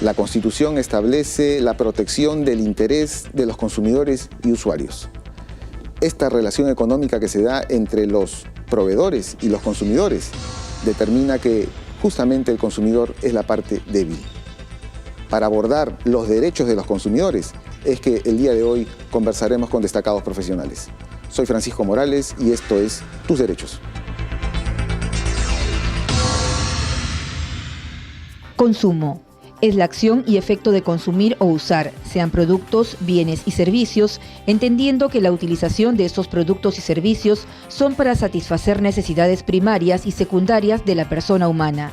La Constitución establece la protección del interés de los consumidores y usuarios. Esta relación económica que se da entre los proveedores y los consumidores determina que justamente el consumidor es la parte débil. Para abordar los derechos de los consumidores es que el día de hoy conversaremos con destacados profesionales. Soy Francisco Morales y esto es Tus Derechos. Consumo. Es la acción y efecto de consumir o usar, sean productos, bienes y servicios, entendiendo que la utilización de estos productos y servicios son para satisfacer necesidades primarias y secundarias de la persona humana.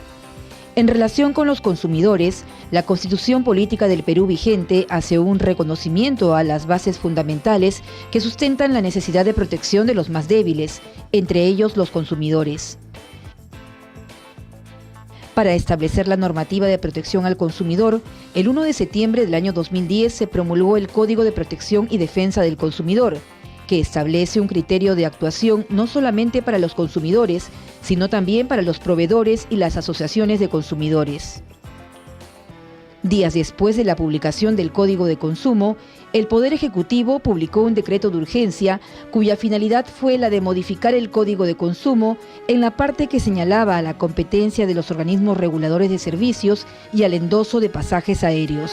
En relación con los consumidores, la Constitución Política del Perú vigente hace un reconocimiento a las bases fundamentales que sustentan la necesidad de protección de los más débiles, entre ellos los consumidores. Para establecer la normativa de protección al consumidor, el 1 de septiembre del año 2010 se promulgó el Código de Protección y Defensa del Consumidor, que establece un criterio de actuación no solamente para los consumidores, sino también para los proveedores y las asociaciones de consumidores. Días después de la publicación del Código de Consumo, el Poder Ejecutivo publicó un decreto de urgencia cuya finalidad fue la de modificar el Código de Consumo en la parte que señalaba a la competencia de los organismos reguladores de servicios y al endoso de pasajes aéreos.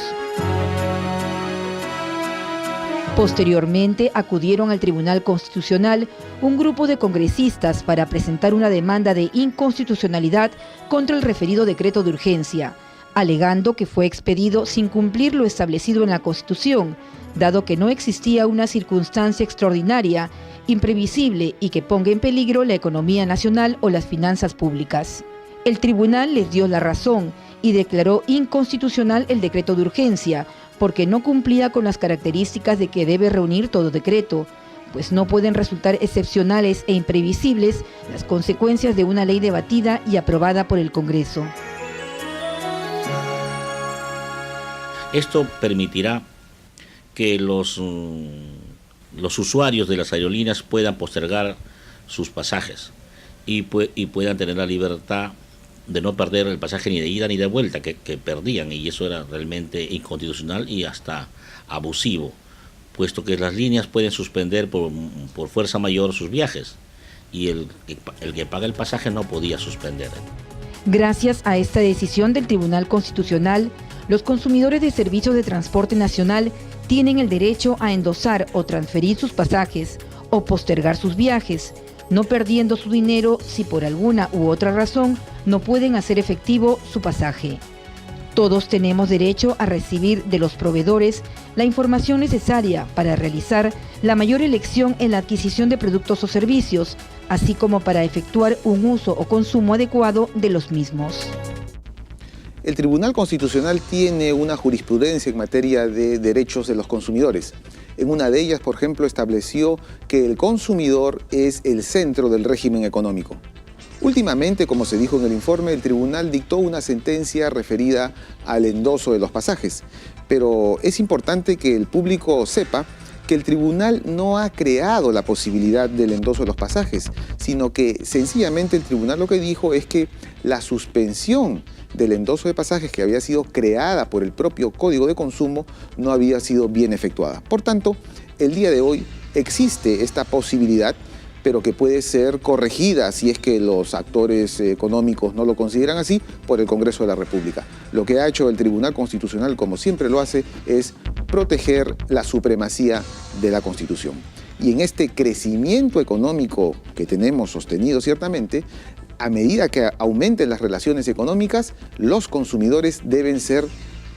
Posteriormente acudieron al Tribunal Constitucional un grupo de congresistas para presentar una demanda de inconstitucionalidad contra el referido decreto de urgencia, alegando que fue expedido sin cumplir lo establecido en la Constitución, dado que no existía una circunstancia extraordinaria, imprevisible y que ponga en peligro la economía nacional o las finanzas públicas. El tribunal les dio la razón y declaró inconstitucional el decreto de urgencia, porque no cumplía con las características de que debe reunir todo decreto, pues no pueden resultar excepcionales e imprevisibles las consecuencias de una ley debatida y aprobada por el Congreso. Esto permitirá que los usuarios de las aerolíneas puedan postergar sus pasajes y puedan tener la libertad de no perder el pasaje ni de ida ni de vuelta que perdían, y eso era realmente inconstitucional y hasta abusivo, puesto que las líneas pueden suspender por fuerza mayor sus viajes y el que paga el pasaje no podía suspender. Gracias a esta decisión del Tribunal Constitucional, los consumidores de servicios de transporte nacional tienen el derecho a endosar o transferir sus pasajes o postergar sus viajes, no perdiendo su dinero si por alguna u otra razón no pueden hacer efectivo su pasaje. Todos tenemos derecho a recibir de los proveedores la información necesaria para realizar la mayor elección en la adquisición de productos o servicios, así como para efectuar un uso o consumo adecuado de los mismos. El Tribunal Constitucional tiene una jurisprudencia en materia de derechos de los consumidores. En una de ellas, por ejemplo, estableció que el consumidor es el centro del régimen económico. Últimamente, como se dijo en el informe, el tribunal dictó una sentencia referida al endoso de los pasajes. Pero es importante que el público sepa que el tribunal no ha creado la posibilidad del endoso de los pasajes, sino que sencillamente el tribunal lo que dijo es que la suspensión del endoso de pasajes que había sido creada por el propio Código de Consumo no había sido bien efectuada. Por tanto, el día de hoy existe esta posibilidad, pero que puede ser corregida si es que los actores económicos no lo consideran así por el Congreso de la República. Lo que ha hecho el Tribunal Constitucional, como siempre lo hace, es proteger la supremacía de la Constitución. Y en este crecimiento económico que tenemos sostenido ciertamente, a medida que aumenten las relaciones económicas, los consumidores deben ser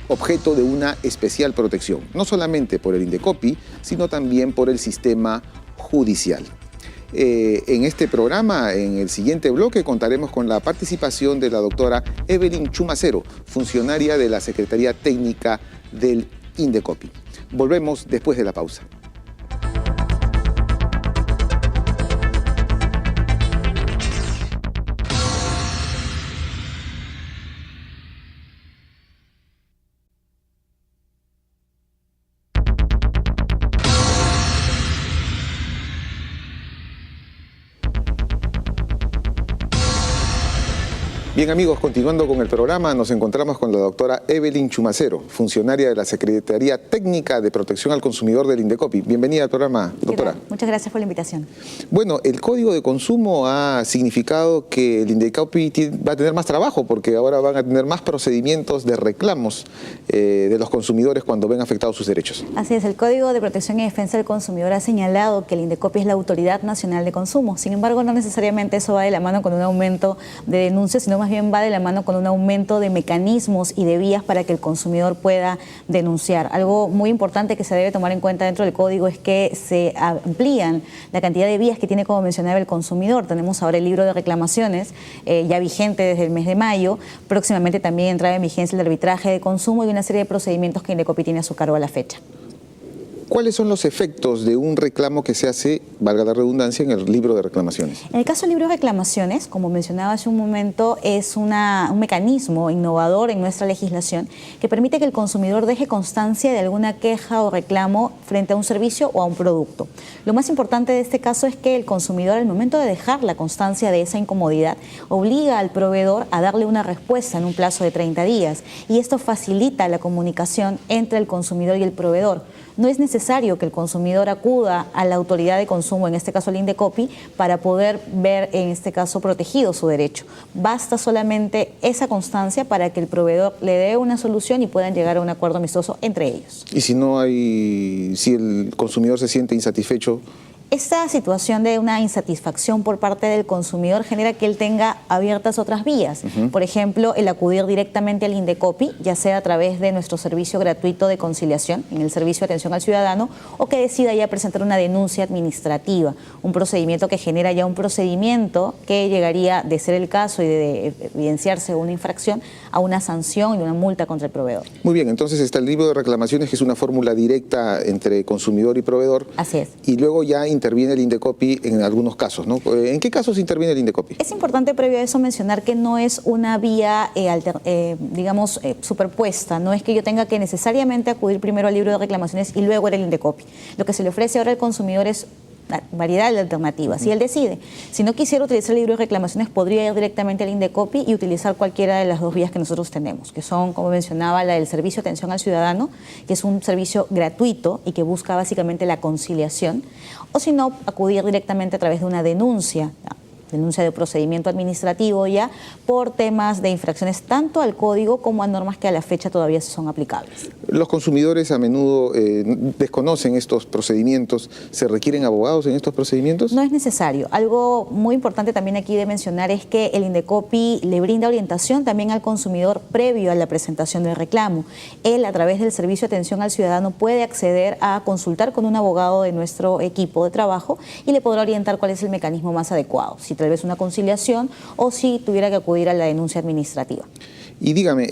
objeto de una especial protección, no solamente por el Indecopi, sino también por el sistema judicial. En este programa, en el siguiente bloque, contaremos con la participación de la doctora Evelyn Chumacero, funcionaria de la Secretaría Técnica del Indecopi. Volvemos después de la pausa. Bien amigos, continuando con el programa, nos encontramos con la doctora Evelyn Chumacero, funcionaria de la Secretaría Técnica de Protección al Consumidor del Indecopi. Bienvenida al programa, doctora. Muchas gracias por la invitación. Bueno, el Código de Consumo ha significado que el Indecopi va a tener más trabajo porque ahora van a tener más procedimientos de reclamos de los consumidores cuando ven afectados sus derechos. Así es, el Código de Protección y Defensa del Consumidor ha señalado que el Indecopi es la Autoridad Nacional de Consumo. Sin embargo, no necesariamente eso va de la mano con un aumento de denuncias, sino más bien va de la mano con un aumento de mecanismos y de vías para que el consumidor pueda denunciar. Algo muy importante que se debe tomar en cuenta dentro del código es que se amplían la cantidad de vías que tiene, como mencionaba, el consumidor. Tenemos ahora el libro de reclamaciones, ya vigente desde el mes de mayo. Próximamente también entrará en vigencia el arbitraje de consumo y una serie de procedimientos que Indecopi tiene a su cargo a la fecha. ¿Cuáles son los efectos de un reclamo que se hace, valga la redundancia, en el libro de reclamaciones? En el caso del libro de reclamaciones, como mencionaba hace un momento, es un mecanismo innovador en nuestra legislación que permite que el consumidor deje constancia de alguna queja o reclamo frente a un servicio o a un producto. Lo más importante de este caso es que el consumidor, al momento de dejar la constancia de esa incomodidad, obliga al proveedor a darle una respuesta en un plazo de 30 días y esto facilita la comunicación entre el consumidor y el proveedor. No es necesario que el consumidor acuda a la autoridad de consumo, en este caso el Indecopi, para poder ver, en este caso, protegido su derecho. Basta solamente esa constancia para que el proveedor le dé una solución y puedan llegar a un acuerdo amistoso entre ellos. Y si el consumidor se siente insatisfecho, esta situación de una insatisfacción por parte del consumidor genera que él tenga abiertas otras vías. Por ejemplo, el acudir directamente al Indecopi, ya sea a través de nuestro servicio gratuito de conciliación, en el servicio de atención al ciudadano, o que decida ya presentar una denuncia administrativa, un procedimiento que genera ya un procedimiento que llegaría, de ser el caso y de evidenciarse una infracción, a una sanción y una multa contra el proveedor. Muy bien, entonces está el libro de reclamaciones, que es una fórmula directa entre consumidor y proveedor. Así es. Y luego ya interviene el Indecopi en algunos casos, ¿no? ¿En qué casos interviene el Indecopi? Es importante previo a eso mencionar que no es una vía, superpuesta. No es que yo tenga que necesariamente acudir primero al libro de reclamaciones y luego al Indecopi. Lo que se le ofrece ahora al consumidor es variedad de alternativas, y él decide. Si no quisiera utilizar el libro de reclamaciones, podría ir directamente al Indecopi y utilizar cualquiera de las dos vías que nosotros tenemos, que son, como mencionaba, la del servicio de atención al ciudadano, que es un servicio gratuito y que busca básicamente la conciliación, o si no, acudir directamente a través de una denuncia de procedimiento administrativo ya por temas de infracciones tanto al código como a normas que a la fecha todavía son aplicables. Los consumidores a menudo desconocen estos procedimientos. ¿Se requieren abogados en estos procedimientos? No es necesario. Algo muy importante también aquí de mencionar es que el Indecopi le brinda orientación también al consumidor previo a la presentación del reclamo. Él, a través del servicio de atención al ciudadano, puede acceder a consultar con un abogado de nuestro equipo de trabajo y le podrá orientar cuál es el mecanismo más adecuado, si tal vez una conciliación o si tuviera que acudir a la denuncia administrativa. Y dígame,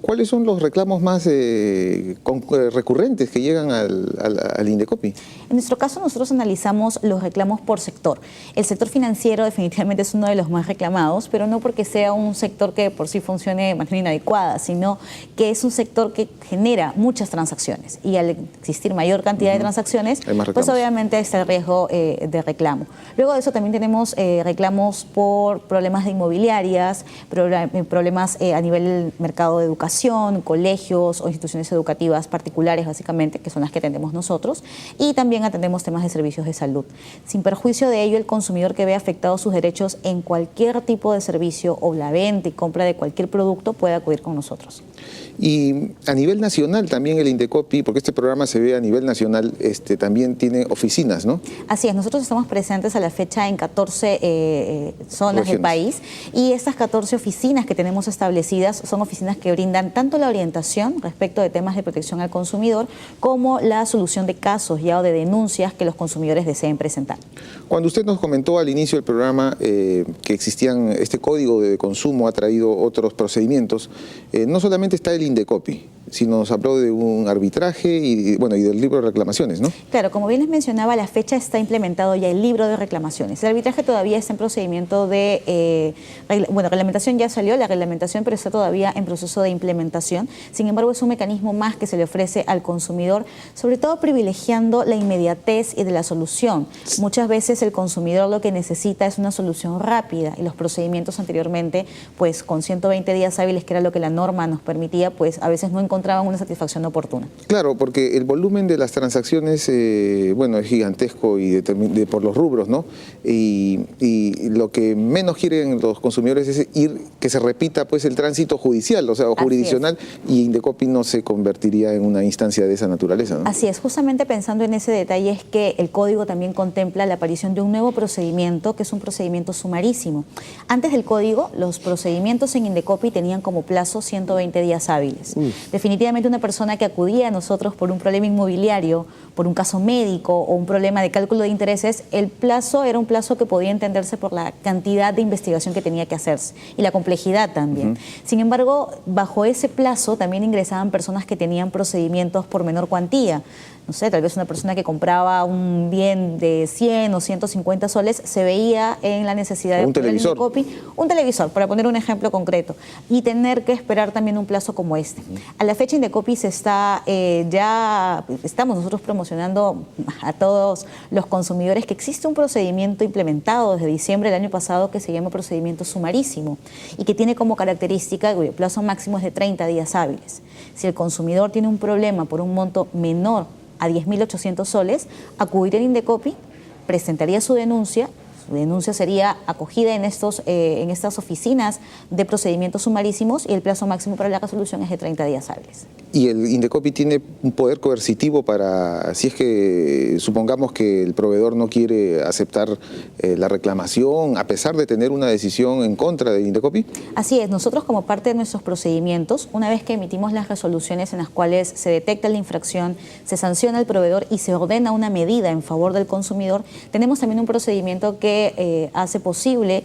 ¿cuáles son los reclamos más recurrentes que llegan al Indecopi? En nuestro caso, nosotros analizamos los reclamos por sector. El sector financiero definitivamente es uno de los más reclamados, pero no porque sea un sector que por sí funcione de manera inadecuada, sino que es un sector que genera muchas transacciones. Y al existir mayor cantidad de transacciones, pues obviamente está el riesgo de reclamo. Luego de eso también tenemos reclamos por problemas de inmobiliarias, problemas a nivel del mercado de educación, colegios o instituciones educativas particulares básicamente, que son las que atendemos nosotros, y también atendemos temas de servicios de salud. Sin perjuicio de ello, el consumidor que ve afectados sus derechos en cualquier tipo de servicio o la venta y compra de cualquier producto puede acudir con nosotros. Y a nivel nacional también el Indecopi, porque este programa se ve a nivel nacional, también tiene oficinas, ¿no? Así es, nosotros estamos presentes a la fecha en 14 zonas del país, y estas 14 oficinas que tenemos establecidas son oficinas que brindan tanto la orientación respecto de temas de protección al consumidor como la solución de casos ya o de denuncias que los consumidores deseen presentar. Cuando usted nos comentó al inicio del programa que este código de consumo ha traído otros procedimientos, no solamente está el Indecopi, sino nos habló de un arbitraje y del libro de reclamaciones, ¿no? Claro, como bien les mencionaba, a la fecha está implementado ya el libro de reclamaciones. El arbitraje todavía está en procedimiento de, reglamentación ya salió, la reglamentación, pero está todavía en proceso de implementación. Sin embargo, es un mecanismo más que se le ofrece al consumidor, sobre todo privilegiando la inmediatez y de la solución. Muchas veces el consumidor lo que necesita es una solución rápida y los procedimientos anteriormente, pues con 120 días hábiles, que era lo que la norma nos permitía, pues a veces no encontraban una satisfacción oportuna. Claro, porque el volumen de las transacciones, es gigantesco y por los rubros, ¿no? Y lo que menos quieren los consumidores es que se repita pues el tránsito judicial, o jurisdiccional, y Indecopi no se convertiría en una instancia de esa naturaleza, ¿no? Así es, justamente pensando en ese detalle es que el código también contempla la aparición de un nuevo procedimiento, que es un procedimiento sumarísimo. Antes del código, los procedimientos en Indecopi tenían como plazo 120 días hábiles. Definitivamente una persona que acudía a nosotros por un problema inmobiliario, por un caso médico o un problema de cálculo de intereses, el plazo era un plazo que podía entenderse por la cantidad de investigación que tenía que hacerse y la complejidad también. Sin embargo, bajo ese plazo también ingresaban personas que tenían procedimientos por menor cuantía. No sé, tal vez una persona que compraba un bien de 100 o 150 soles se veía en la necesidad de poner en Indecopi un televisor, para poner un ejemplo concreto, y tener que esperar también un plazo como este. A la fecha Indecopi ya estamos nosotros promocionando a todos los consumidores que existe un procedimiento implementado desde diciembre del año pasado que se llama procedimiento sumarísimo y que tiene como característica cuyo plazo máximo es de 30 días hábiles. Si el consumidor tiene un problema por un monto menor a 10.800 soles, acudiría a Indecopi, presentaría su denuncia sería acogida en estas oficinas de procedimientos sumarísimos y el plazo máximo para la resolución es de 30 días hábiles. ¿Y el Indecopi tiene un poder coercitivo para, si es que supongamos que el proveedor no quiere aceptar la reclamación, a pesar de tener una decisión en contra de Indecopi? Así es, nosotros como parte de nuestros procedimientos, una vez que emitimos las resoluciones en las cuales se detecta la infracción, se sanciona al proveedor y se ordena una medida en favor del consumidor, tenemos también un procedimiento que hace posible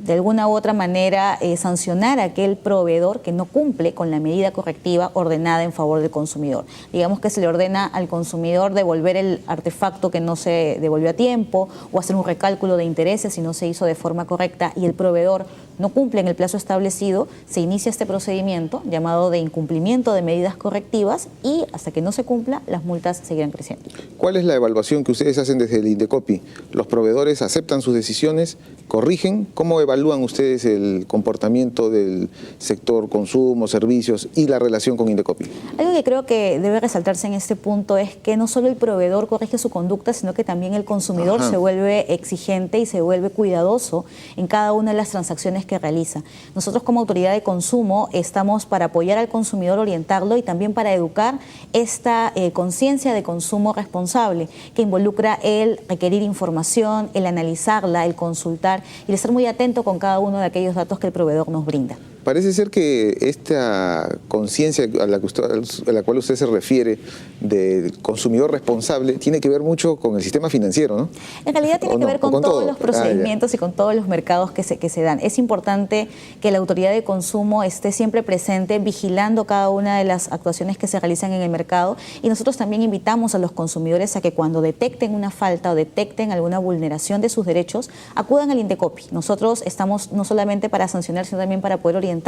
de alguna u otra manera sancionar a aquel proveedor que no cumple con la medida correctiva ordenada en favor del consumidor. Digamos que se le ordena al consumidor devolver el artefacto que no se devolvió a tiempo o hacer un recálculo de intereses si no se hizo de forma correcta y el proveedor no cumple en el plazo establecido, se inicia este procedimiento llamado de incumplimiento de medidas correctivas y hasta que no se cumpla, las multas seguirán creciendo. ¿Cuál es la evaluación que ustedes hacen desde el Indecopi? ¿Los proveedores aceptan sus decisiones, corrigen? ¿Cómo evalúan ustedes el comportamiento del sector consumo, servicios y la relación con Indecopi? Algo que creo que debe resaltarse en este punto es que no solo el proveedor corrige su conducta, sino que también el consumidor se vuelve exigente y se vuelve cuidadoso en cada una de las transacciones que realiza. Nosotros como autoridad de consumo estamos para apoyar al consumidor, orientarlo y también para educar esta conciencia de consumo responsable que involucra el requerir información, el analizarla, el consultar y el estar muy atento con cada uno de aquellos datos que el proveedor nos brinda. Parece ser que esta conciencia a la cual usted se refiere del consumidor responsable tiene que ver mucho con el sistema financiero, ¿no? En realidad tiene que ver con todos los procedimientos y con todos los mercados que se dan. Es importante que la autoridad de consumo esté siempre presente, vigilando cada una de las actuaciones que se realizan en el mercado y nosotros también invitamos a los consumidores a que cuando detecten una falta o detecten alguna vulneración de sus derechos, acudan al Indecopi. Nosotros estamos no solamente para sancionar, sino también para poder orientarlos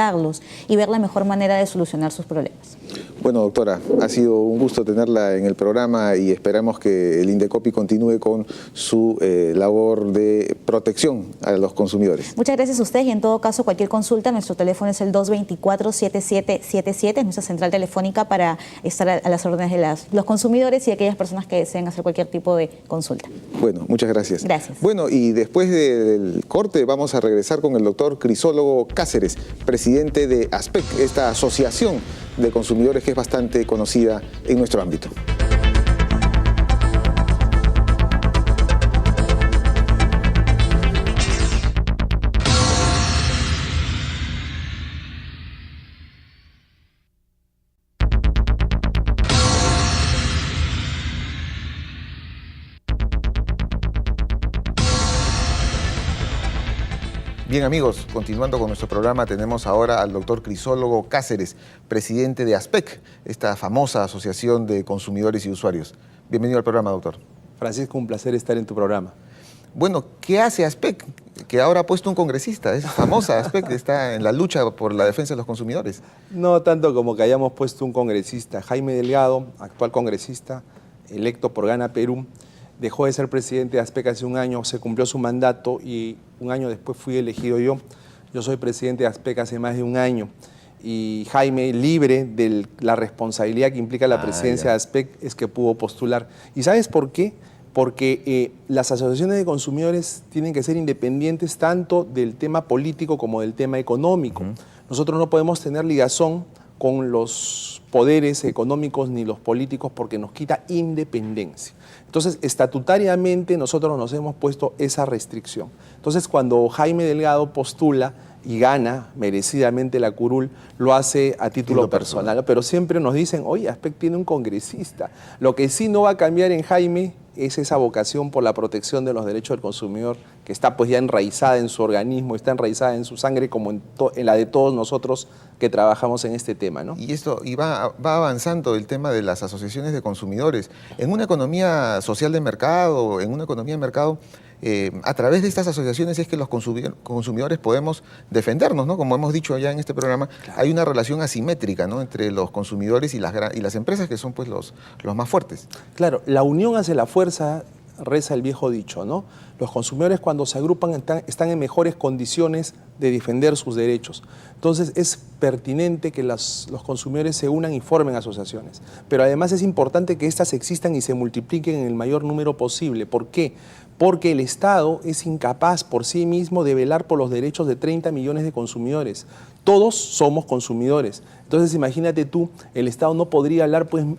y ver la mejor manera de solucionar sus problemas. Bueno, doctora, ha sido un gusto tenerla en el programa y esperamos que el Indecopi continúe con su labor de protección a los consumidores. Muchas gracias a ustedes y en todo caso cualquier consulta, nuestro teléfono es el 224-7777, es nuestra central telefónica para estar a las órdenes de los consumidores y aquellas personas que deseen hacer cualquier tipo de consulta. Bueno, muchas gracias. Gracias. Bueno, y después del corte vamos a regresar con el doctor Crisólogo Cáceres, presidente de ASPEC, esta asociación de consumidores que es bastante conocida en nuestro ámbito. Bien amigos, continuando con nuestro programa, tenemos ahora al doctor Crisólogo Cáceres, presidente de ASPEC, esta famosa asociación de consumidores y usuarios. Bienvenido al programa, doctor. Francisco, un placer estar en tu programa. Bueno, ¿qué hace ASPEC? Que ahora ha puesto un congresista, es famosa ASPEC, está en la lucha por la defensa de los consumidores. No tanto como que hayamos puesto un congresista. Jaime Delgado, actual congresista, electo por Gana Perú, dejó de ser presidente de ASPEC hace un año, se cumplió su mandato y un año después fui elegido yo. Yo soy presidente de ASPEC hace más de un año. Y Jaime, libre de la responsabilidad que implica la presidencia de ASPEC, es que pudo postular. ¿Y sabes por qué? Porque las asociaciones de consumidores tienen que ser independientes tanto del tema político como del tema económico. Nosotros no podemos tener ligazón con los poderes económicos ni los políticos porque nos quita independencia. Entonces, estatutariamente nosotros nos hemos puesto esa restricción. Entonces, cuando Jaime Delgado postula y gana merecidamente la curul, lo hace a título personal. Pero siempre nos dicen, oye, ASPEC tiene un congresista. Lo que sí no va a cambiar en Jaime es esa vocación por la protección de los derechos del consumidor, que está pues ya enraizada en su organismo, está enraizada en su sangre, como en la de todos nosotros que trabajamos en este tema, ¿no? Y va avanzando el tema de las asociaciones de consumidores. En una economía social de mercado, en una economía de mercado, a través de estas asociaciones es que los consumidores podemos defendernos, ¿no? Como hemos dicho ya en este programa, claro, hay una relación asimétrica, ¿no?, entre los consumidores y las empresas, que son pues los más fuertes. Claro, la unión hace la fuerza, reza el viejo dicho, ¿no? Los consumidores cuando se agrupan están en mejores condiciones de defender sus derechos. Entonces es pertinente que los consumidores se unan y formen asociaciones. Pero además es importante que éstas existan y se multipliquen en el mayor número posible. ¿Por qué? Porque el Estado es incapaz por sí mismo de velar por los derechos de 30 millones de consumidores. Todos somos consumidores. Entonces imagínate tú, el Estado no podría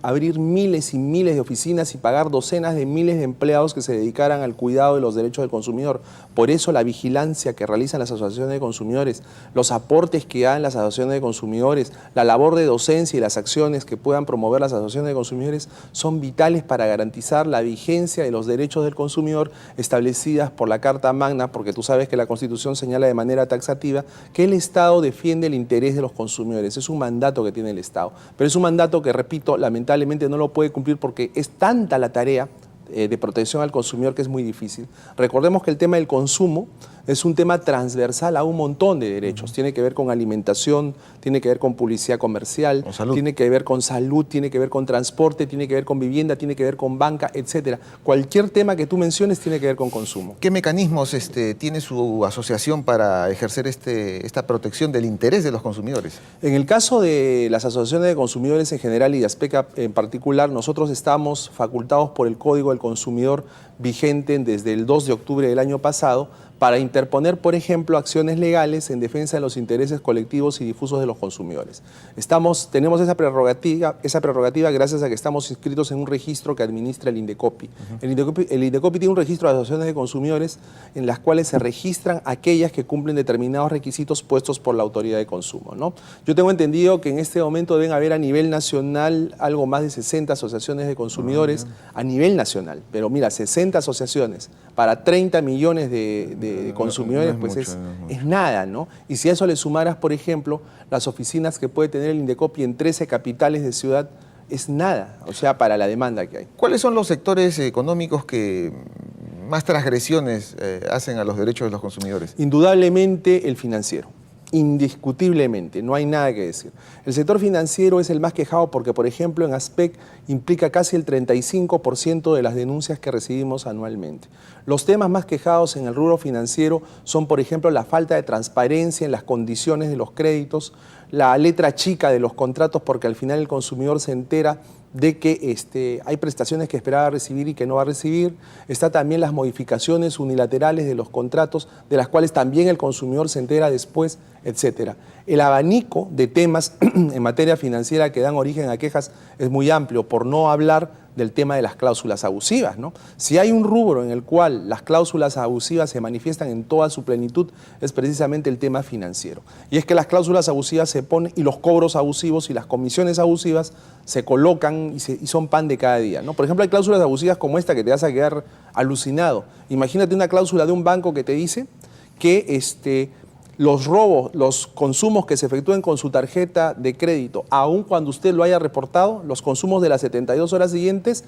abrir miles y miles de oficinas y pagar docenas de miles de empleados que se dedicaran al cuidado de los derechos del consumidor. Por eso la vigilancia que realizan las asociaciones de consumidores, los aportes que dan las asociaciones de consumidores, la labor de docencia y las acciones que puedan promover las asociaciones de consumidores son vitales para garantizar la vigencia de los derechos del consumidor establecidas por la Carta Magna, porque tú sabes que la Constitución señala de manera taxativa que el Estado defiende el interés de los consumidores. Es un mandato que tiene el Estado. Pero es un mandato que, repito, lamentablemente no lo puede cumplir porque es tanta la tarea de protección al consumidor que es muy difícil. Recordemos que el tema del consumo es un tema transversal a un montón de derechos. Tiene que ver con alimentación, tiene que ver con publicidad comercial, tiene que ver con salud, tiene que ver con transporte, tiene que ver con vivienda, tiene que ver con banca, etc. Cualquier tema que tú menciones tiene que ver con consumo. ¿Qué mecanismos tiene su asociación para ejercer esta protección del interés de los consumidores? En el caso de las asociaciones de consumidores en general y de ASPEC en particular, nosotros estamos facultados por el Código del Consumidor vigente desde el 2 de octubre del año pasado para interponer, por ejemplo, acciones legales en defensa de los intereses colectivos y difusos de los consumidores. Tenemos esa prerrogativa gracias a que estamos inscritos en un registro que administra el INDECOPI. El INDECOPI tiene un registro de asociaciones de consumidores en las cuales se registran aquellas que cumplen determinados requisitos puestos por la autoridad de consumo, ¿no? Yo tengo entendido que en este momento deben haber a nivel nacional algo más de 60 asociaciones de consumidores a nivel nacional. Pero mira, 60 asociaciones para 30 millones de consumidores, pues es nada, ¿no? Y si a eso le sumaras, por ejemplo, las oficinas que puede tener el INDECOPI en 13 capitales de ciudad, es nada, o sea, para la demanda que hay. ¿Cuáles son los sectores económicos que más transgresiones hacen a los derechos de los consumidores? Indudablemente el financiero. Indiscutiblemente, no hay nada que decir. El sector financiero es el más quejado porque, por ejemplo, en ASPEC implica casi el 35% de las denuncias que recibimos anualmente. Los temas más quejados en el rubro financiero son, por ejemplo, la falta de transparencia en las condiciones de los créditos, la letra chica de los contratos, porque al final el consumidor se entera de que hay prestaciones que esperaba recibir y que no va a recibir. Está también las modificaciones unilaterales de los contratos, de las cuales también el consumidor se entera después, etc. El abanico de temas en materia financiera que dan origen a quejas es muy amplio, por no hablar del tema de las cláusulas abusivas, ¿no? Si hay un rubro en el cual las cláusulas abusivas se manifiestan en toda su plenitud, es precisamente el tema financiero. Y es que las cláusulas abusivas se ponen, y los cobros abusivos y las comisiones abusivas se colocan y son pan de cada día, ¿no? Por ejemplo, hay cláusulas abusivas como esta que te vas a quedar alucinado. Imagínate una cláusula de un banco que te dice que los robos, los consumos que se efectúen con su tarjeta de crédito, aun cuando usted lo haya reportado, los consumos de las 72 horas siguientes,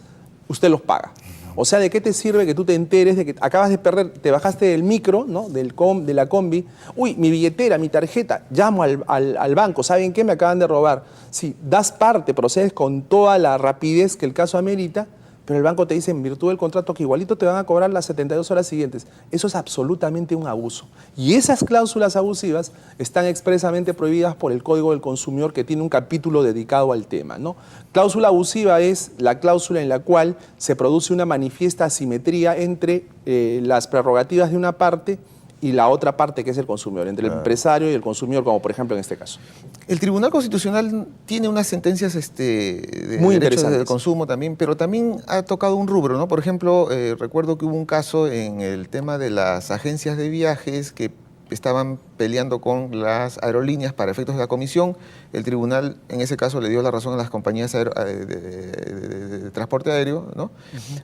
usted los paga. O sea, ¿de qué te sirve que tú te enteres de que acabas de perder, te bajaste del micro, ¿no? de la combi? Uy, mi billetera, mi tarjeta, llamo al banco, ¿saben qué? Me acaban de robar. Sí, das parte, procedes con toda la rapidez que el caso amerita, pero el banco te dice en virtud del contrato que igualito te van a cobrar las 72 horas siguientes. Eso es absolutamente un abuso. Y esas cláusulas abusivas están expresamente prohibidas por el Código del Consumidor, que tiene un capítulo dedicado al tema, ¿no? Cláusula abusiva es la cláusula en la cual se produce una manifiesta asimetría entre las prerrogativas de una parte y la otra parte, que es el consumidor, entre el empresario y el consumidor, como por ejemplo en este caso. El Tribunal Constitucional tiene unas sentencias de muy derechos interesantes del consumo también, pero también ha tocado un rubro, ¿no? Por ejemplo, recuerdo que hubo un caso en el tema de las agencias de viajes que estaban peleando con las aerolíneas para efectos de la comisión. El tribunal en ese caso le dio la razón a las compañías de transporte aéreo, ¿no?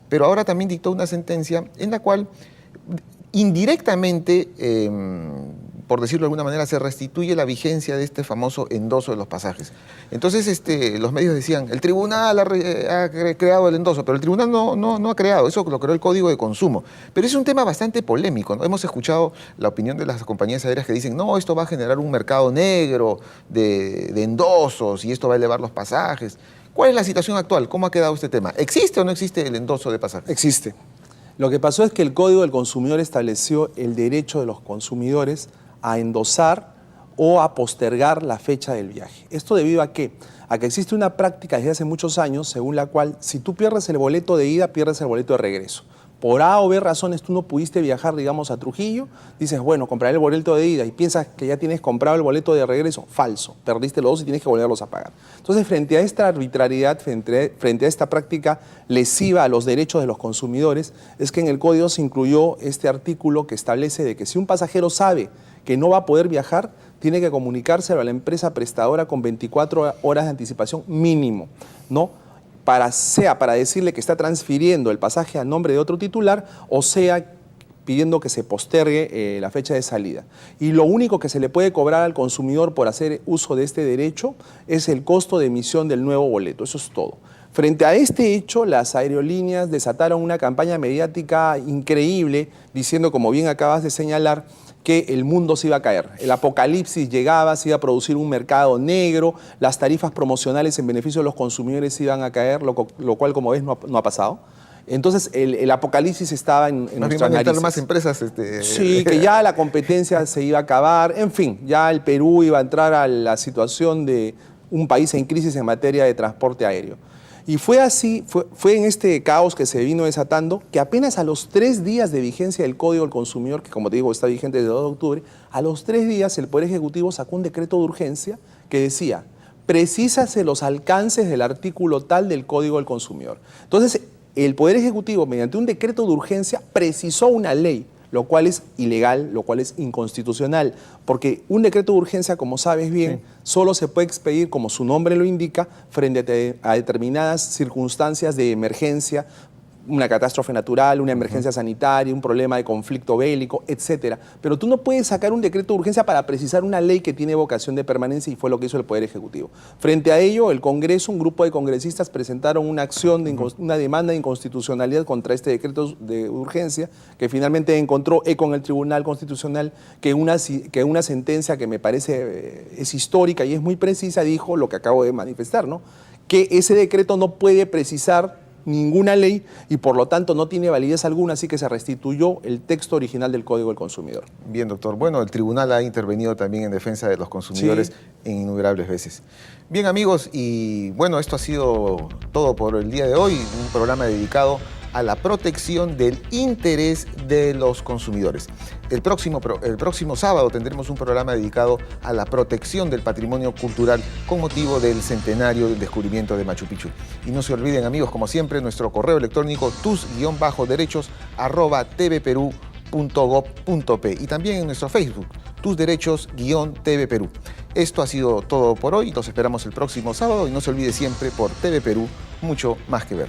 Pero ahora también dictó una sentencia en la cual indirectamente, por decirlo de alguna manera, se restituye la vigencia de este famoso endoso de los pasajes. Entonces los medios decían, el tribunal ha creado el endoso, pero el tribunal no ha creado, eso lo creó el Código de Consumo. Pero es un tema bastante polémico, ¿no? Hemos escuchado la opinión de las compañías aéreas que dicen, no, esto va a generar un mercado negro de endosos y esto va a elevar los pasajes. ¿Cuál es la situación actual? ¿Cómo ha quedado este tema? ¿Existe o no existe el endoso de pasajes? Existe. Lo que pasó es que el Código del Consumidor estableció el derecho de los consumidores a endosar o a postergar la fecha del viaje. ¿Esto debido a qué? A que existe una práctica desde hace muchos años según la cual si tú pierdes el boleto de ida, pierdes el boleto de regreso. Por A o B razones tú no pudiste viajar, digamos, a Trujillo, dices, bueno, compraré el boleto de ida y piensas que ya tienes comprado el boleto de regreso. Falso, perdiste los dos y tienes que volverlos a pagar. Entonces, frente a esta arbitrariedad, frente a esta práctica lesiva a los derechos de los consumidores, es que en el código se incluyó este artículo que establece de que si un pasajero sabe que no va a poder viajar, tiene que comunicárselo a la empresa prestadora con 24 horas de anticipación mínimo, ¿no? Sea para decirle que está transfiriendo el pasaje a nombre de otro titular, o sea pidiendo que se postergue la fecha de salida. Y lo único que se le puede cobrar al consumidor por hacer uso de este derecho es el costo de emisión del nuevo boleto. Eso es todo. Frente a este hecho, las aerolíneas desataron una campaña mediática increíble, diciendo, como bien acabas de señalar, que el mundo se iba a caer. El apocalipsis llegaba, se iba a producir un mercado negro, las tarifas promocionales en beneficio de los consumidores se iban a caer, lo cual, como ves, no ha pasado. Entonces, el apocalipsis estaba en nuestras narices. Más empresas. Sí, que ya la competencia se iba a acabar. En fin, ya el Perú iba a entrar a la situación de un país en crisis en materia de transporte aéreo. Y fue así, fue en este caos que se vino desatando, que apenas a los 3 días de vigencia del Código del Consumidor, que como te digo está vigente desde el 2 de octubre, a los 3 días el Poder Ejecutivo sacó un decreto de urgencia que decía, precísase los alcances del artículo tal del Código del Consumidor. Entonces, el Poder Ejecutivo, mediante un decreto de urgencia, precisó una ley, lo cual es ilegal, lo cual es inconstitucional, porque un decreto de urgencia, como sabes bien, solo se puede expedir, como su nombre lo indica, frente a determinadas circunstancias de emergencia, una catástrofe natural, una emergencia sanitaria, un problema de conflicto bélico, etcétera. Pero tú no puedes sacar un decreto de urgencia para precisar una ley que tiene vocación de permanencia, y fue lo que hizo el Poder Ejecutivo. Frente a ello, el Congreso, un grupo de congresistas presentaron una acción, una demanda de inconstitucionalidad contra este decreto de urgencia, que finalmente encontró eco en el Tribunal Constitucional, que una sentencia que me parece es histórica y es muy precisa, dijo lo que acabo de manifestar, ¿no? Que ese decreto no puede precisar ninguna ley y por lo tanto no tiene validez alguna, así que se restituyó el texto original del Código del Consumidor. Bien, doctor. Bueno, el tribunal ha intervenido también en defensa de los consumidores en innumerables veces. Bien, amigos, y bueno, esto ha sido todo por el día de hoy, un programa dedicado a la protección del interés de los consumidores. El próximo sábado tendremos un programa dedicado a la protección del patrimonio cultural con motivo del centenario del descubrimiento de Machu Picchu. Y no se olviden, amigos, como siempre, nuestro correo electrónico tus-derechos@tvperú.gov.p y también en nuestro Facebook, tusderechos-TV Perú. Esto ha sido todo por hoy, los esperamos el próximo sábado y no se olvide siempre por TV Perú, mucho más que ver.